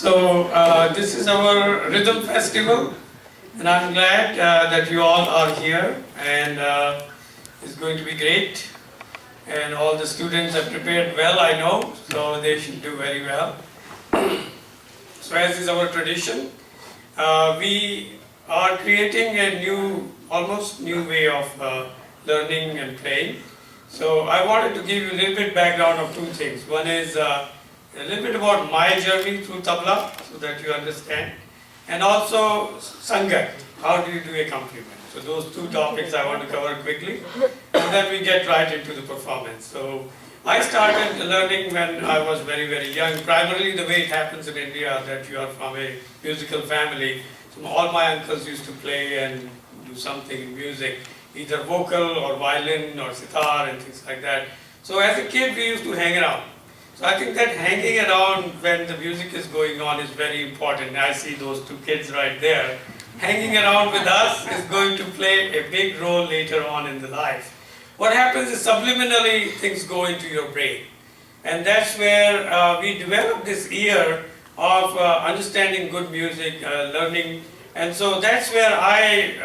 This is our Rhythm Festival, and I'm glad that you all are here, and it's going to be great. And all the students have prepared well, I know, so they should do very well. So as is our tradition, we are creating a new, almost new way of learning and playing. So I wanted to give you a little bit background of two things. One is a little bit about my journey through tabla, so that you understand, and also sangat, how do you do accompaniment. So those two topics I want to cover quickly, and then we get right into the performance. So I started learning when I was very, very young. Primarily the way it happens in India, that you are from a musical family. So all my uncles used to play and do something in music, either vocal or violin or sitar and things like that. So as a kid we used to hang around. So I think that hanging around when the music is going on is very important. I see those two kids right there. Hanging around with us is going to play a big role later on in the life. What happens is subliminally things go into your brain. And that's where we develop this ear of understanding good music, learning. And so that's where I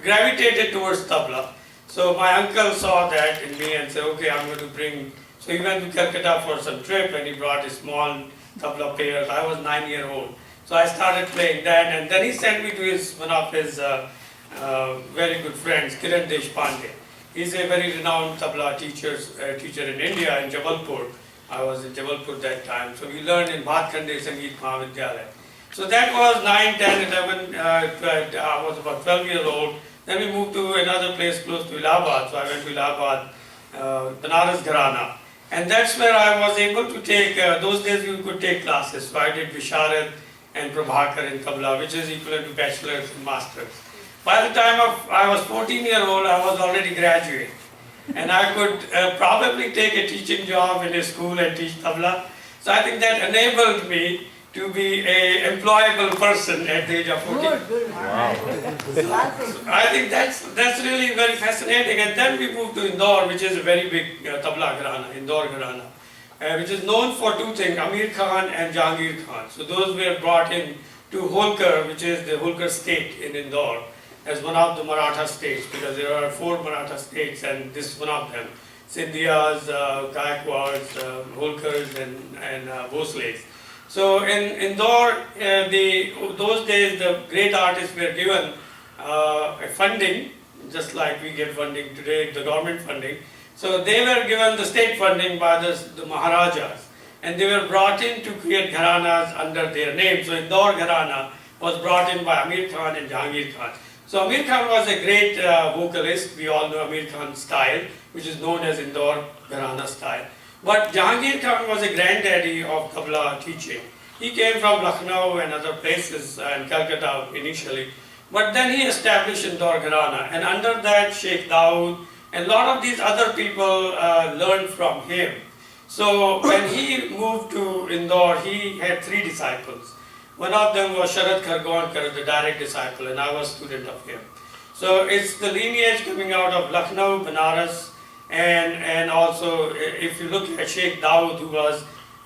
gravitated towards tabla. So my uncle saw that in me and said, okay, I'm going to bring. So he went to Calcutta for some trip and he brought a small tabla player. I was 9 years old. So I started playing that, and then he sent me to one of his very good friends, Kiran Deshpande. He's a very renowned tabla teacher in India, in Jabalpur. I was in Jabalpur that time. So we learned in Bhatkhande Sangeet Mahavidyalaya. So that was 9, 10, 11, 12, I was about 12 years old. Then we moved to another place close to Allahabad. So I went to Allahabad, Banaras Gharana. And that's where I was able to take, those days you could take classes. So I did Visharad and Prabhakar in tabla, which is equivalent to bachelor's and master's. By the time I was 14 years old, I was already graduate. And I could probably take a teaching job in a school and teach tabla. So I think that enabled me to be an employable person at the age of 14. Wow. So I think that's really very fascinating. And then we moved to Indore, which is a very big tabla gharana, Indore gharana. Which is known for two things, Amir Khan and Jahangir Khan. So those were brought in to Holkar, which is the Holkar state in Indore, as one of the Maratha states, because there are 4 Maratha states and this is one of them. Sindhiyas, Gaikwads, Holkars and Bhosles. So in Indore, those days the great artists were given a funding, just like we get funding today, the government funding. So they were given the state funding by the Maharajas, and they were brought in to create gharanas under their name. So Indore Gharana was brought in by Amir Khan and Jahangir Khan. So Amir Khan was a great vocalist. We all know Amir Khan's style, which is known as Indore Gharana style. But Jahangir Khan was a granddaddy of tabla teaching. He came from Lucknow and other places and Calcutta initially. But then he established Indore Gharana, and under that Sheikh Dawood and a lot of these other people learned from him. So when he moved to Indore, he had 3 disciples. One of them was Sharad Khargonkar, the direct disciple, and I was a student of him. So it's the lineage coming out of Lucknow, Banaras, and also if you look at Sheikh Dawood, who was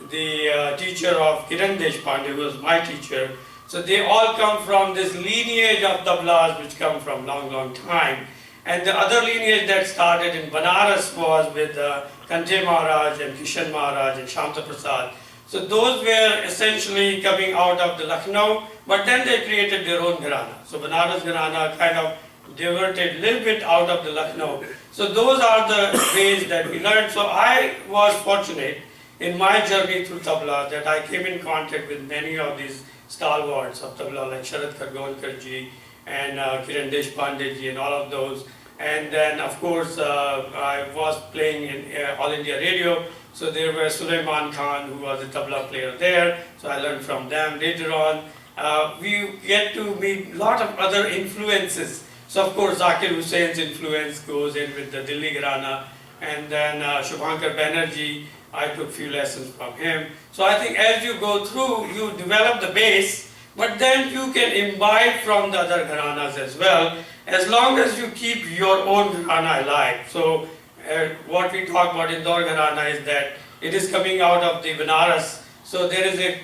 the teacher of Kiran Deshpande, who was my teacher. So they all come from this lineage of tablas which come from long, long time. And the other lineage that started in Banaras was with Kante Maharaj and Kishan Maharaj and Shamta Prasad. So those were essentially coming out of the Lucknow, but then they created their own gharana. So Banaras gharana kind of diverted a little bit out of the Lucknow. So those are the ways that we learned. So I was fortunate in my journey through tabla that I came in contact with many of these stalwarts of tabla like Sharad Khargonkar ji and Kiran Deshpande ji and all of those. And then of course I was playing in All India Radio. So there were Sulaiman Khan, who was a tabla player there. So I learned from them. Later on we get to meet a lot of other influences. So of course Zakir Hussein's influence goes in with the Delhi Gharana, and then Shubhankar Banerjee, I took few lessons from him. So I think as you go through, you develop the base, but then you can imbibe from the other gharanas as well, as long as you keep your own gharana alive. So what we talk about Indore Gharana is that it is coming out of the Banaras, so there is a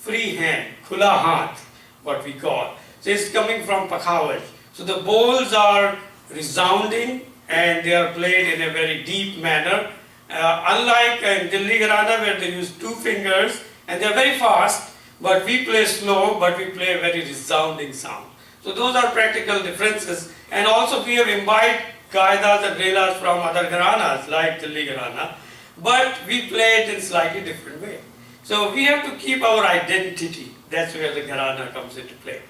free hand, khula hath, what we call. So it's coming from Pakhavaj. So the bowls are resounding and they are played in a very deep manner. Unlike in Dilli Gharana where they use 2 fingers and they are very fast, but we play slow, but we play a very resounding sound. So those are practical differences. And also we have imbibed qaidas and relas from other gharanas like Dilli Gharana, but we play it in slightly different way. So we have to keep our identity. That's where the gharana comes into play.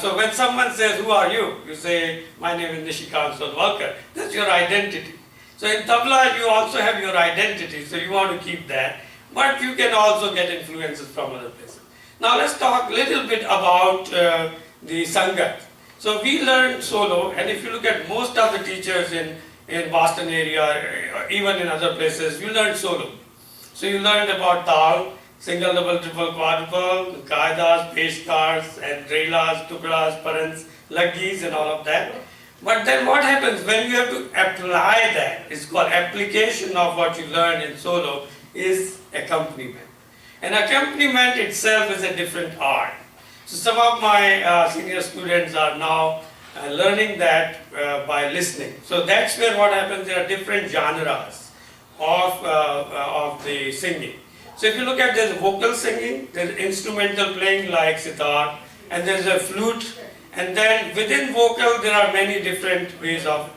So when someone says, who are you? You say, my name is Nishikant Sonwalkar. That's your identity. So in tabla, you also have your identity, so you want to keep that. But you can also get influences from other places. Now let's talk a little bit about the Sangat. So we learned solo, and if you look at most of the teachers in Boston area, even in other places, you learned solo. So you learned about tal, single, double, triple, quadruple, qaidas, peshkars, and relas, tukras, parans, laggis, and all of that. But then what happens when you have to apply that, it's called application of what you learned in solo, is accompaniment. And accompaniment itself is a different art. So some of my senior students are now learning that by listening. So that's where what happens, there are different genres of the singing. So if you look at, there's vocal singing, there's instrumental playing like sitar, and there's a flute, and then within vocal there are many different ways of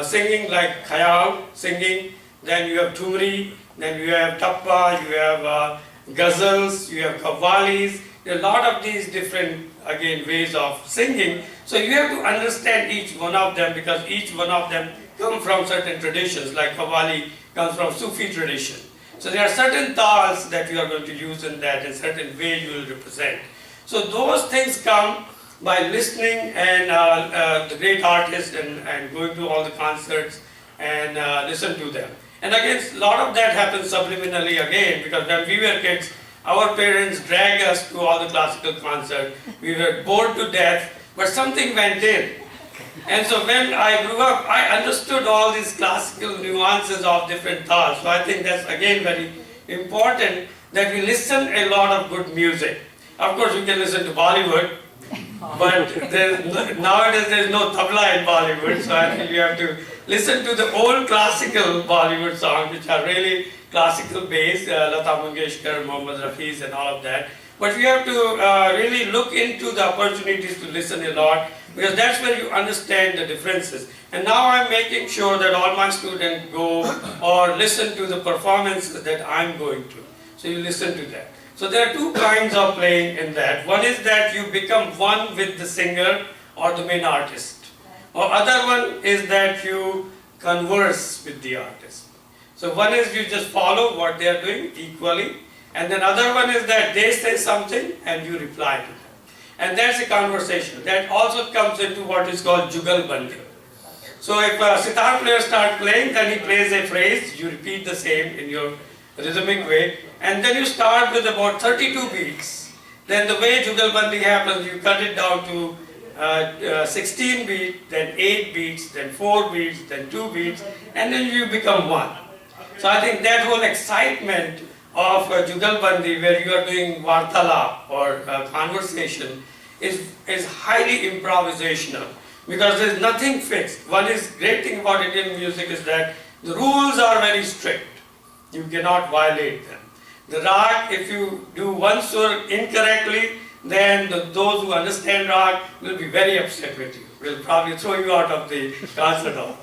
singing like khayal singing, then you have thumri, then you have tappa, you have ghazals, you have qawwalis. There are a lot of these different, again, ways of singing. So you have to understand each one of them because each one of them come from certain traditions, like qawwali comes from Sufi tradition. So there are certain tals that you are going to use in that, in certain way you will represent. So those things come by listening and the great artists and going to all the concerts and listen to them. And again, a lot of that happens subliminally again, because when we were kids, our parents dragged us to all the classical concerts. We were bored to death, but something went in. And so when I grew up, I understood all these classical nuances of different thoughts. So I think that's again very important that we listen a lot of good music. Of course, you can listen to Bollywood, but nowadays there's no tabla in Bollywood, so I think you have to listen to the old classical Bollywood songs, which are really classical based, Lata Mangeshkar, Mohammad Rafi's and all of that. But we have to really look into the opportunities to listen a lot, because that's where you understand the differences. And now I'm making sure that all my students go or listen to the performances that I'm going to. So you listen to that. So there are 2 kinds of playing in that. One is that you become one with the singer or the main artist. Or other one is that you converse with the artist. So one is you just follow what they are doing equally. And then other one is that they say something and you reply to them. And that's a conversation. That also comes into what is called Jugal Bandi. So if a sitar player starts playing, then he plays a phrase, you repeat the same in your rhythmic way. And then you start with about 32 beats. Then the way Jugal Bandi happens, you cut it down to 16 beats, then 8 beats, then 4 beats, then 2 beats, and then you become one. So I think that whole excitement of Jugal Bandi, where you are doing vartala or conversation, is highly improvisational, because there is nothing fixed. One is great thing about Indian music is that the rules are very strict. You cannot violate them. The rag, if you do one sur incorrectly, then those who understand rag will be very upset with you. Will probably throw you out of the concert hall.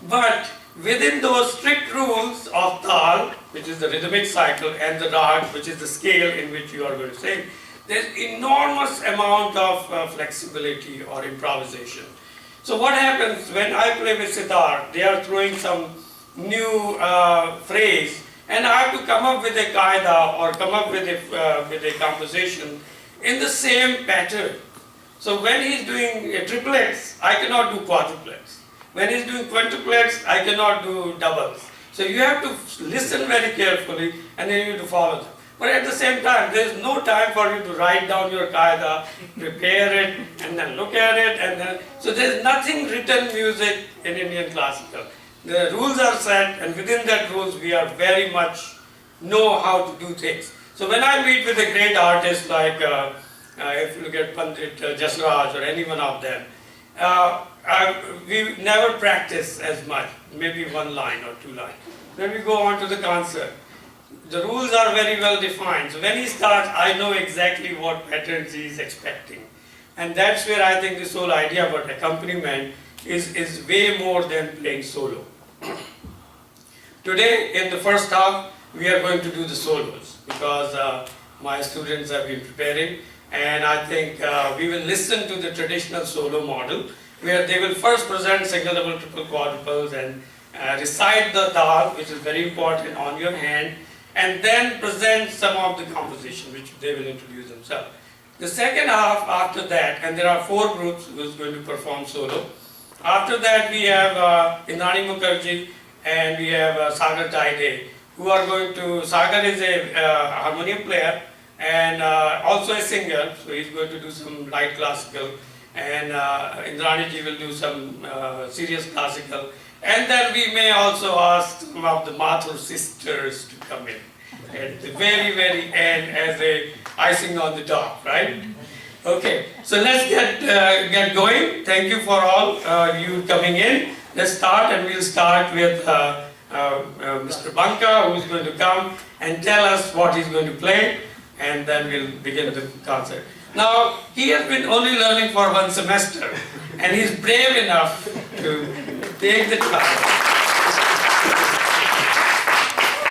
But within those strict rules of tal, which is the rhythmic cycle, and the rag, which is the scale in which you are going to sing, there's enormous amount of flexibility or improvisation. So what happens when I play with sitar, they are throwing some new phrase, and I have to come up with a qaida or come up with a composition in the same pattern. So when he's doing triplets, I cannot do quadruplets. When he's doing quintuplets, I cannot do doubles. So you have to listen very carefully and then you have to follow them. But at the same time, there is no time for you to write down your qaida, prepare it, and then look at it, and then... So there is nothing written music in Indian classical. The rules are set, and within that rules, we are very much know how to do things. So when I meet with a great artist like if you look at Pandit Jasraj or any one of them, we never practice as much, maybe one line or two lines. Then we go on to the concert. The rules are very well defined. So when he starts, I know exactly what patterns he is expecting. And that's where I think this whole idea about accompaniment is way more than playing solo. Today, in the first half, we are going to do the solos because my students have been preparing, and I think we will listen to the traditional solo model where they will first present single, double, triple, quadruples and recite the tal, which is very important, on your hand, and then present some of the composition which they will introduce themselves. The second half after that, and there are 4 groups who is going to perform solo. After that we have Indrani Mukherjee and we have Sagar Taide, who are going to, Sagar is a harmonium player and also a singer, so he's going to do some light classical, and Indrani ji will do some serious classical, and then we may also ask some of the Mathur sisters to come in at the very, very end as a icing on the top, right? Okay, so let's get going. Thank you for all you coming in. Let's start, and we'll start with Mr. Banka, who's going to come and tell us what he's going to play, and then we'll begin the concert. Now, he has been only learning for 1 semester, and he's brave enough to take the time.